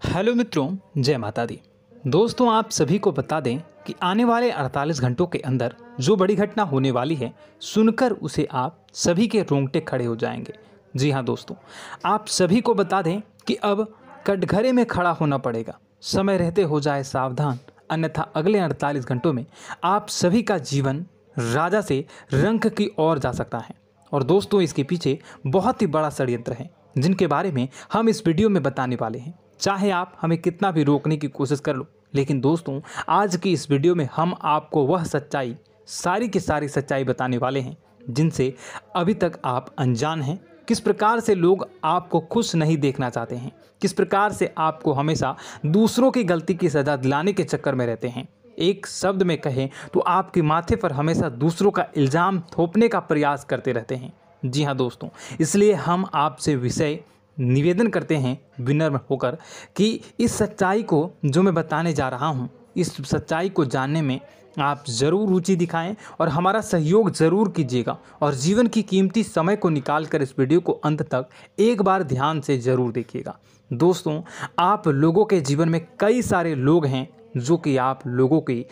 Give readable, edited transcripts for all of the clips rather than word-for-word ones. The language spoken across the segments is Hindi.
हेलो मित्रों, जय माता दी। दोस्तों, आप सभी को बता दें कि आने वाले 48 घंटों के अंदर जो बड़ी घटना होने वाली है, सुनकर उसे आप सभी के रोंगटे खड़े हो जाएंगे। जी हाँ दोस्तों, आप सभी को बता दें कि अब कटघरे में खड़ा होना पड़ेगा। समय रहते हो जाए सावधान, अन्यथा अगले 48 घंटों में आप सभी का जीवन राजा से रंक की ओर जा सकता है। और दोस्तों, इसके पीछे बहुत ही बड़ा षड्यंत्र है, जिनके बारे में हम इस वीडियो में बताने वाले हैं। चाहे आप हमें कितना भी रोकने की कोशिश कर लो, लेकिन दोस्तों, आज की इस वीडियो में हम आपको वह सच्चाई, सारी की सारी सच्चाई बताने वाले हैं जिनसे अभी तक आप अनजान हैं। किस प्रकार से लोग आपको खुश नहीं देखना चाहते हैं, किस प्रकार से आपको हमेशा दूसरों की गलती की सज़ा दिलाने के चक्कर में रहते हैं। एक शब्द में कहें तो आपके माथे पर हमेशा दूसरों का इल्ज़ाम थोपने का प्रयास करते रहते हैं। जी हाँ दोस्तों, इसलिए हम आपसे विषय निवेदन करते हैं विनम्र होकर कि इस सच्चाई को जो मैं बताने जा रहा हूँ, इस सच्चाई को जानने में आप ज़रूर रुचि दिखाएं और हमारा सहयोग ज़रूर कीजिएगा। और जीवन की कीमती समय को निकाल कर इस वीडियो को अंत तक एक बार ध्यान से ज़रूर देखिएगा। दोस्तों, आप लोगों के जीवन में कई सारे लोग हैं जो कि आप लोगों की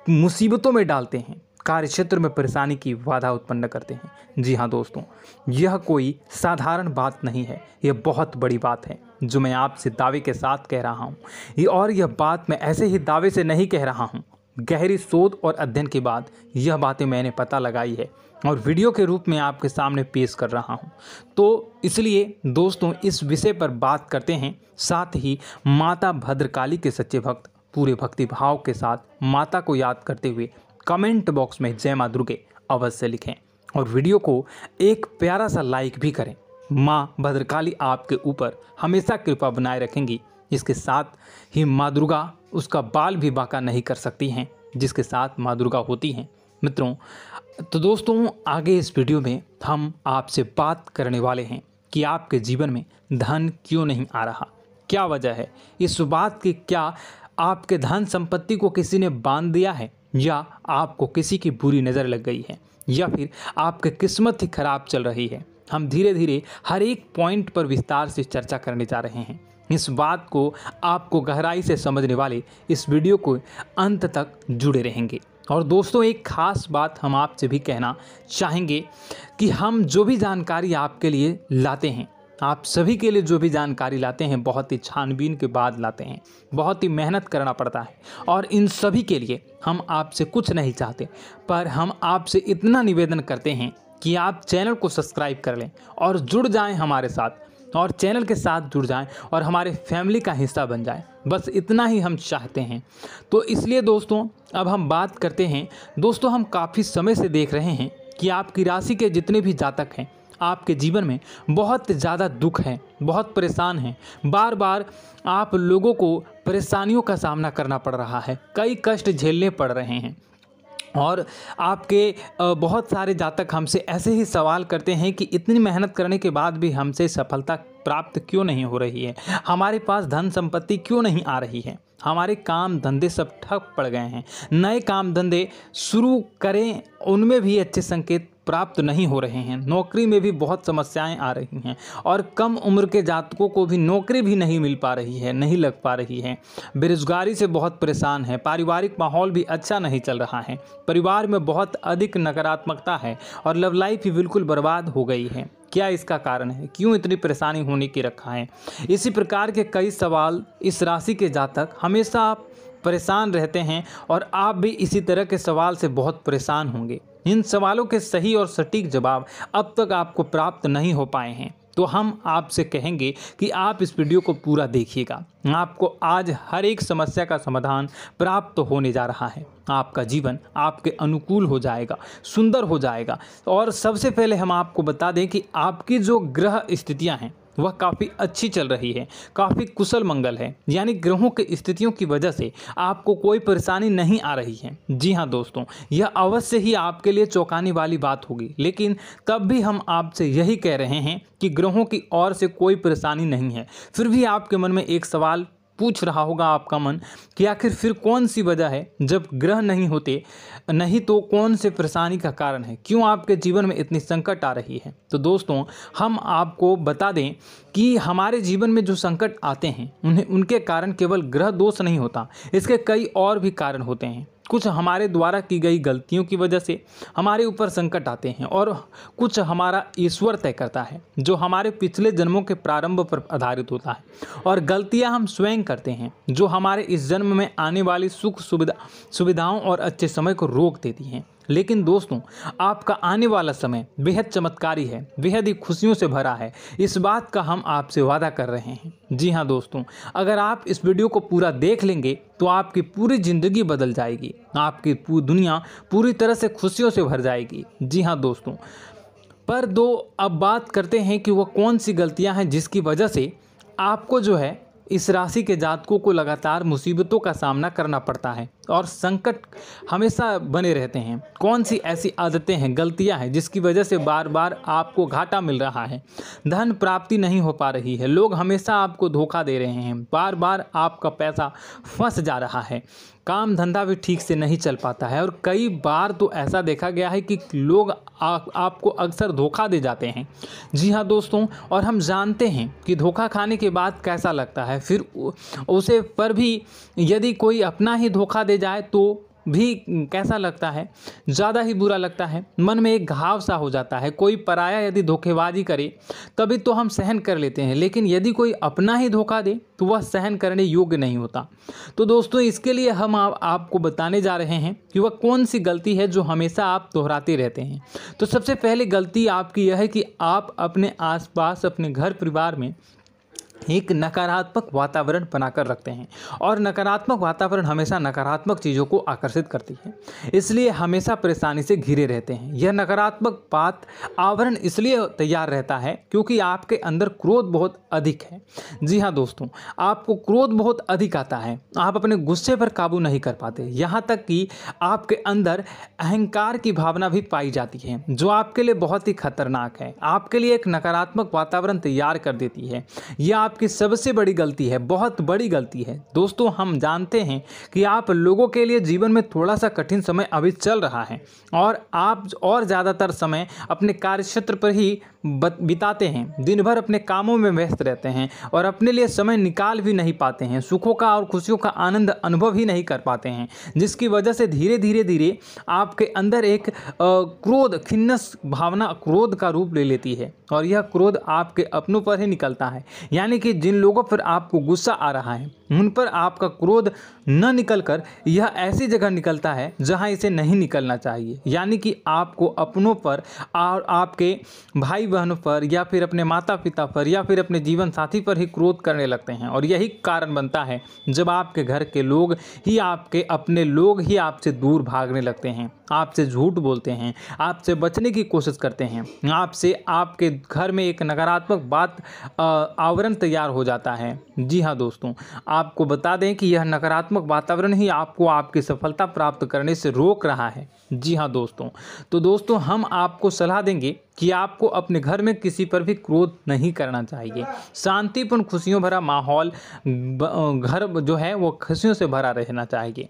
मुसीबतों में डालते हैं, कार्य क्षेत्र में परेशानी की बाधा उत्पन्न करते हैं। जी हाँ दोस्तों, यह कोई साधारण बात नहीं है, यह बहुत बड़ी बात है जो मैं आपसे दावे के साथ कह रहा हूँ। यह बात मैं ऐसे ही दावे से नहीं कह रहा हूँ। गहरी शोध और अध्ययन के बाद यह बातें मैंने पता लगाई है और वीडियो के रूप में आपके सामने पेश कर रहा हूँ। तो इसलिए दोस्तों, इस विषय पर बात करते हैं। साथ ही माता भद्रकाली के सच्चे भक्त पूरे भक्ति भाव के साथ माता को याद करते हुए कमेंट बॉक्स में जय मां दुर्गे अवश्य लिखें और वीडियो को एक प्यारा सा लाइक भी करें। मां भद्रकाली आपके ऊपर हमेशा कृपा बनाए रखेंगी। इसके साथ ही मां दुर्गा उसका बाल भी बांका नहीं कर सकती हैं, जिसके साथ मां दुर्गा होती हैं। मित्रों, तो दोस्तों, आगे इस वीडियो में हम आपसे बात करने वाले हैं कि आपके जीवन में धन क्यों नहीं आ रहा, क्या वजह है इस बात की। क्या आपके धन संपत्ति को किसी ने बांध दिया है, या आपको किसी की बुरी नज़र लग गई है, या फिर आपकी किस्मत ही खराब चल रही है। हम धीरे धीरे हर एक पॉइंट पर विस्तार से चर्चा करने जा रहे हैं। इस बात को आपको गहराई से समझने वाले इस वीडियो को अंत तक जुड़े रहेंगे। और दोस्तों, एक खास बात हम आपसे भी कहना चाहेंगे कि हम जो भी जानकारी आपके लिए लाते हैं, आप सभी के लिए जो भी जानकारी लाते हैं, बहुत ही छानबीन के बाद लाते हैं, बहुत ही मेहनत करना पड़ता है। और इन सभी के लिए हम आपसे कुछ नहीं चाहते, पर हम आपसे इतना निवेदन करते हैं कि आप चैनल को सब्सक्राइब कर लें और जुड़ जाएं हमारे साथ, और चैनल के साथ जुड़ जाएं और हमारे फैमिली का हिस्सा बन जाएं। बस इतना ही हम चाहते हैं। तो इसलिए दोस्तों, अब हम बात करते हैं। दोस्तों, हम काफ़ी समय से देख रहे हैं कि आपकी राशि के जितने भी जातक हैं, आपके जीवन में बहुत ज़्यादा दुख है, बहुत परेशान हैं। बार बार आप लोगों को परेशानियों का सामना करना पड़ रहा है, कई कष्ट झेलने पड़ रहे हैं। और आपके बहुत सारे जातक हमसे ऐसे ही सवाल करते हैं कि इतनी मेहनत करने के बाद भी हमसे सफलता प्राप्त क्यों नहीं हो रही है, हमारे पास धन संपत्ति क्यों नहीं आ रही है, हमारे काम धंधे सब ठप पड़ गए हैं, नए काम धंधे शुरू करें उनमें भी अच्छे संकेत प्राप्त नहीं हो रहे हैं, नौकरी में भी बहुत समस्याएं आ रही हैं, और कम उम्र के जातकों को भी नौकरी भी नहीं मिल पा रही है, नहीं लग पा रही है, बेरोजगारी से बहुत परेशान है, पारिवारिक माहौल भी अच्छा नहीं चल रहा है, परिवार में बहुत अधिक नकारात्मकता है, और लव लाइफ भी बिल्कुल बर्बाद हो गई है। क्या इसका कारण है, क्यों इतनी परेशानी होने की रखा है? इसी प्रकार के कई सवाल इस राशि के जातक हमेशा आप परेशान रहते हैं, और आप भी इसी तरह के सवाल से बहुत परेशान होंगे। इन सवालों के सही और सटीक जवाब अब तक आपको प्राप्त नहीं हो पाए हैं, तो हम आपसे कहेंगे कि आप इस वीडियो को पूरा देखिएगा। आपको आज हर एक समस्या का समाधान प्राप्त होने जा रहा है। आपका जीवन आपके अनुकूल हो जाएगा, सुंदर हो जाएगा। और सबसे पहले हम आपको बता दें कि आपकी जो ग्रह स्थितियां हैं वह काफ़ी अच्छी चल रही है, काफ़ी कुशल मंगल है, यानी ग्रहों की स्थितियों की वजह से आपको कोई परेशानी नहीं आ रही है। जी हाँ दोस्तों, यह अवश्य ही आपके लिए चौंकाने वाली बात होगी, लेकिन तब भी हम आपसे यही कह रहे हैं कि ग्रहों की ओर से कोई परेशानी नहीं है। फिर भी आपके मन में एक सवाल पूछ रहा होगा आपका मन कि आखिर फिर कौन सी वजह है, जब ग्रह नहीं होते नहीं तो कौन से परेशानी का कारण है, क्यों आपके जीवन में इतनी संकट आ रही है। तो दोस्तों हम आपको बता दें कि हमारे जीवन में जो संकट आते हैं उनके कारण केवल ग्रह दोष नहीं होता, इसके कई और भी कारण होते हैं। कुछ हमारे द्वारा की गई गलतियों की वजह से हमारे ऊपर संकट आते हैं और कुछ हमारा ईश्वर तय करता है, जो हमारे पिछले जन्मों के प्रारंभ पर आधारित होता है। और गलतियां हम स्वयं करते हैं, जो हमारे इस जन्म में आने वाली सुख सुविधाओं और अच्छे समय को रोक देती हैं। लेकिन दोस्तों आपका आने वाला समय बेहद चमत्कारी है, बेहद ही खुशियों से भरा है, इस बात का हम आपसे वादा कर रहे हैं। जी हाँ दोस्तों, अगर आप इस वीडियो को पूरा देख लेंगे तो आपकी पूरी ज़िंदगी बदल जाएगी, आपकी पूरी दुनिया पूरी तरह से खुशियों से भर जाएगी। जी हाँ दोस्तों, पर अब बात करते हैं कि वह कौन सी गलतियाँ हैं जिसकी वजह से आपको जो है इस राशि के जातकों को लगातार मुसीबतों का सामना करना पड़ता है और संकट हमेशा बने रहते हैं। कौन सी ऐसी आदतें हैं, गलतियां हैं जिसकी वजह से बार बार आपको घाटा मिल रहा है, धन प्राप्ति नहीं हो पा रही है, लोग हमेशा आपको धोखा दे रहे हैं, बार बार आपका पैसा फंस जा रहा है, काम धंधा भी ठीक से नहीं चल पाता है और कई बार तो ऐसा देखा गया है कि लोग आपको अक्सर धोखा दे जाते हैं। जी हाँ दोस्तों, और हम जानते हैं कि धोखा खाने के बाद कैसा लगता है, फिर उसे पर भी यदि कोई अपना ही धोखा दे जाए तो भी कैसा लगता है, ज़्यादा ही बुरा लगता है, मन में एक घाव सा हो जाता है। कोई पराया यदि धोखेबाजी करे तभी तो हम सहन कर लेते हैं, लेकिन यदि कोई अपना ही धोखा दे तो वह सहन करने योग्य नहीं होता। तो दोस्तों इसके लिए हम आपको बताने जा रहे हैं कि वह कौन सी गलती है जो हमेशा आप दोहराते रहते हैं। तो सबसे पहले गलती आपकी यह है कि आप अपने आसपास, अपने घर परिवार में एक नकारात्मक वातावरण बनाकर रखते हैं और नकारात्मक वातावरण हमेशा नकारात्मक चीज़ों को आकर्षित करती है, इसलिए हमेशा परेशानी से घिरे रहते हैं। यह नकारात्मक आवरण इसलिए तैयार रहता है क्योंकि आपके अंदर क्रोध बहुत अधिक है। जी हाँ दोस्तों, आपको क्रोध बहुत अधिक आता है, आप अपने गुस्से पर काबू नहीं कर पाते, यहाँ तक कि आपके अंदर अहंकार की भावना भी पाई जाती है, जो आपके लिए बहुत ही खतरनाक है, आपके लिए एक नकारात्मक वातावरण तैयार कर देती है। यह आपकी सबसे बड़ी गलती है, बहुत बड़ी गलती है। दोस्तों हम जानते हैं कि आप लोगों के लिए जीवन में थोड़ा सा कठिन समय अभी चल रहा है और आप और ज़्यादातर समय अपने कार्यक्षेत्र पर ही बिताते हैं, दिन भर अपने कामों में व्यस्त रहते हैं और अपने लिए समय निकाल भी नहीं पाते हैं, सुखों का और खुशियों का आनंद अनुभव ही नहीं कर पाते हैं, जिसकी वजह से धीरे धीरे आपके अंदर एक क्रोध, खिन्नस भावना क्रोध का रूप ले लेती है और यह क्रोध आपके अपनों पर ही निकलता है। यानी कि जिन लोगों पर आपको गुस्सा आ रहा है उन पर आपका क्रोध न निकलकर यह ऐसी जगह निकलता है जहां इसे नहीं निकलना चाहिए, यानी कि आपको अपनों पर और आपके भाई बहनों पर या फिर अपने माता पिता पर या फिर अपने जीवन साथी पर ही क्रोध करने लगते हैं। और यही कारण बनता है जब आपके घर के लोग ही, आपके अपने लोग ही आपसे दूर भागने लगते हैं, आपसे झूठ बोलते हैं, आपसे बचने की कोशिश करते हैं, आपके घर में एक नकारात्मक आवरण तैयार हो जाता है। जी हाँ दोस्तों, आपको बता दें कि यह नकारात्मक वातावरण ही आपको आपकी सफलता प्राप्त करने से रोक रहा है। जी हाँ दोस्तों, तो दोस्तों हम आपको सलाह देंगे कि आपको अपने घर में किसी पर भी क्रोध नहीं करना चाहिए। शांतिपूर्ण खुशियों भरा माहौल, घर जो है वो खुशियों से भरा रहना चाहिए।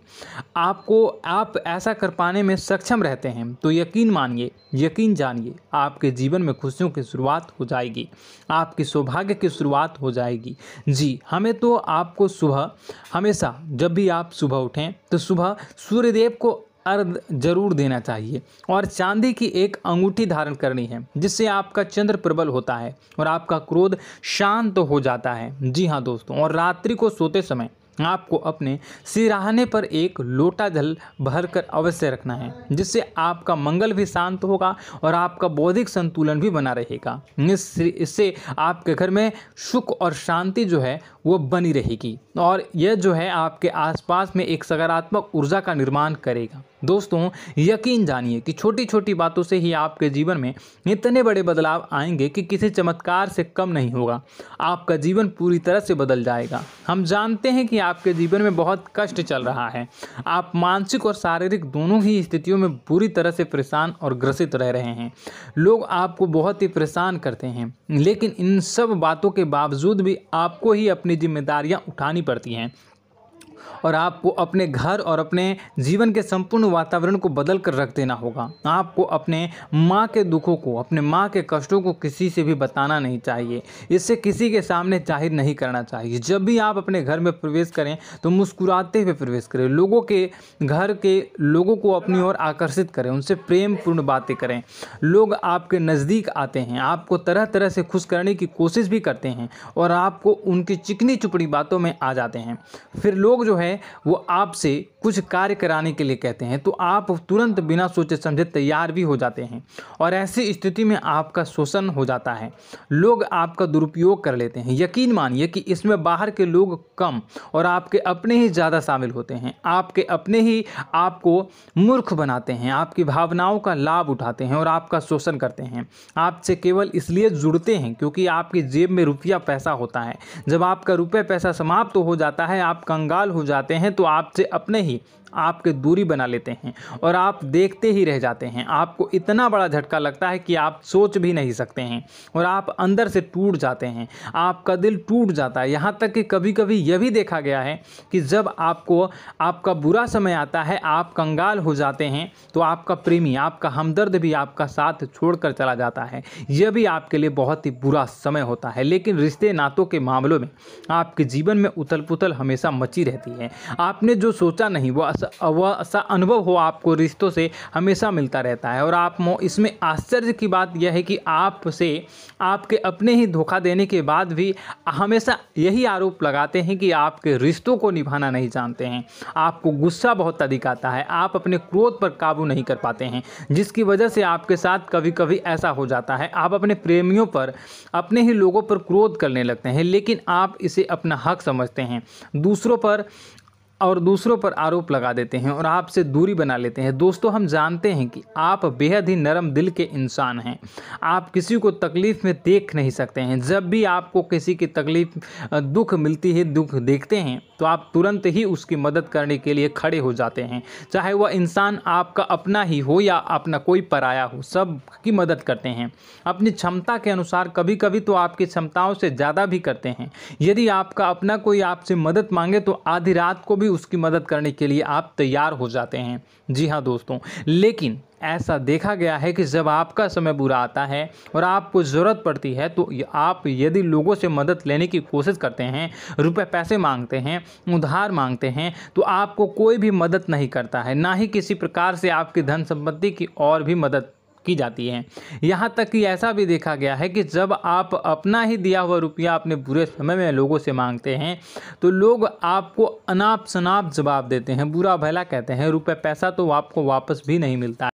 आप ऐसा कर पाने में सक्षम रहते हैं तो यकीन मानिए, यकीन जानिए, आपके जीवन में खुशियों की शुरुआत हो जाएगी, आपकी सौभाग्य की शुरुआत हो जाएगी। जी, हमें तो आपको सुबह, हमेशा जब भी आप सुबह उठें तो सुबह सूर्यदेव को अर्घ जरूर देना चाहिए और चांदी की एक अंगूठी धारण करनी है, जिससे आपका चंद्र प्रबल होता है और आपका क्रोध शांत हो जाता है। जी हाँ दोस्तों, और रात्रि को सोते समय आपको अपने सिरहाने पर एक लोटा जल भरकर अवश्य रखना है, जिससे आपका मंगल भी शांत होगा और आपका बौद्धिक संतुलन भी बना रहेगा। इससे आपके घर में सुख और शांति जो है वो बनी रहेगी और यह जो है आपके आसपास में एक सकारात्मक ऊर्जा का निर्माण करेगा। दोस्तों, यकीन जानिए कि छोटी छोटी बातों से ही आपके जीवन में इतने बड़े बदलाव आएंगे कि किसी चमत्कार से कम नहीं होगा। आपका जीवन पूरी तरह से बदल जाएगा। हम जानते हैं कि आपके जीवन में बहुत कष्ट चल रहा है। आप मानसिक और शारीरिक दोनों ही स्थितियों में बुरी तरह से परेशान और ग्रसित रह रहे हैं। लोग आपको बहुत ही परेशान करते हैं, लेकिन इन सब बातों के बावजूद भी आपको ही अपनी जिम्मेदारियां उठानी पड़ती हैं और आपको अपने घर और अपने जीवन के संपूर्ण वातावरण को बदल कर रख देना होगा। आपको अपने माँ के दुखों को, अपने माँ के कष्टों को किसी से भी बताना नहीं चाहिए। इससे किसी के सामने जाहिर नहीं करना चाहिए। जब भी आप अपने घर में प्रवेश करें तो मुस्कुराते हुए प्रवेश करें। लोगों के घर के लोगों को अपनी ओर आकर्षित करें, उनसे प्रेमपूर्ण बातें करें। लोग आपके नज़दीक आते हैं, आपको तरह तरह से खुश करने की कोशिश भी करते हैं और आपको उनकी चिकनी चुपड़ी बातों में आ जाते हैं। फिर लोग जो है वो आपसे कुछ कार्य कराने के लिए कहते हैं तो आप तुरंत बिना सोचे समझे तैयार भी हो जाते हैं और ऐसी स्थिति में आपका शोषण हो जाता है। लोग आपका दुरुपयोग कर लेते हैं। यकीन मानिए कि इसमें बाहर के लोग कम और आपके अपने ही ज़्यादा शामिल होते हैं। आपके अपने ही आपको मूर्ख बनाते हैं, आपकी भावनाओं का लाभ उठाते हैं और आपका शोषण करते हैं। आपसे केवल इसलिए जुड़ते हैं क्योंकि आपकी जेब में रुपया पैसा होता है। जब आपका रुपया पैसा समाप्त हो जाता है, आप कंगाल हो जाते हैं तो आपसे अपने ही आपके दूरी बना लेते हैं और आप देखते ही रह जाते हैं। आपको इतना बड़ा झटका लगता है कि आप सोच भी नहीं सकते हैं और आप अंदर से टूट जाते हैं। आपका दिल टूट जाता है। यहाँ तक कि कभी कभी यह भी देखा गया है कि जब आपको आपका बुरा समय आता है, आप कंगाल हो जाते हैं तो आपका प्रेमी, आपका हमदर्द भी आपका साथ छोड़कर चला जाता है। यह भी आपके लिए बहुत ही बुरा समय होता है। लेकिन रिश्ते नातों के मामलों में आपके जीवन में उथल पुथल हमेशा मची रहती है। आपने जो सोचा नहीं वो ऐसा अनुभव हो आपको रिश्तों से हमेशा मिलता रहता है। और आप इसमें आश्चर्य की बात यह है कि आपसे आपके अपने ही धोखा देने के बाद भी हमेशा यही आरोप लगाते हैं कि आपके रिश्तों को निभाना नहीं जानते हैं। आपको गुस्सा बहुत अधिक आता है, आप अपने क्रोध पर काबू नहीं कर पाते हैं, जिसकी वजह से आपके साथ कभी कभी ऐसा हो जाता है आप अपने प्रेमियों पर, अपने ही लोगों पर क्रोध करने लगते हैं। लेकिन आप इसे अपना हक समझते हैं, दूसरों पर आरोप लगा देते हैं और आपसे दूरी बना लेते हैं। दोस्तों, हम जानते हैं कि आप बेहद ही नरम दिल के इंसान हैं। आप किसी को तकलीफ़ में देख नहीं सकते हैं। जब भी आपको किसी की तकलीफ़, दुख मिलती है, दुख देखते हैं तो आप तुरंत ही उसकी मदद करने के लिए खड़े हो जाते हैं। चाहे वह इंसान आपका अपना ही हो या अपना कोई पराया हो, सब की मदद करते हैं अपनी क्षमता के अनुसार। कभी कभी तो आपकी क्षमताओं से ज़्यादा भी करते हैं। यदि आपका अपना कोई आपसे मदद मांगे तो आधी रात को भी उसकी मदद करने के लिए आप तैयार हो जाते हैं। जी हाँ दोस्तों, लेकिन ऐसा देखा गया है कि जब आपका समय बुरा आता है और आपको ज़रूरत पड़ती है तो आप यदि लोगों से मदद लेने की कोशिश करते हैं, रुपए पैसे मांगते हैं, उधार मांगते हैं, तो आपको कोई भी मदद नहीं करता है। ना ही किसी प्रकार से आपकी धन संपत्ति की और भी मदद की जाती है। यहाँ तक कि ऐसा भी देखा गया है कि जब आप अपना ही दिया हुआ रुपया अपने बुरे समय में लोगों से मांगते हैं तो लोग आपको अनाप शनाप जवाब देते हैं, बुरा भला कहते हैं। रुपये पैसा तो आपको वापस भी नहीं मिलता।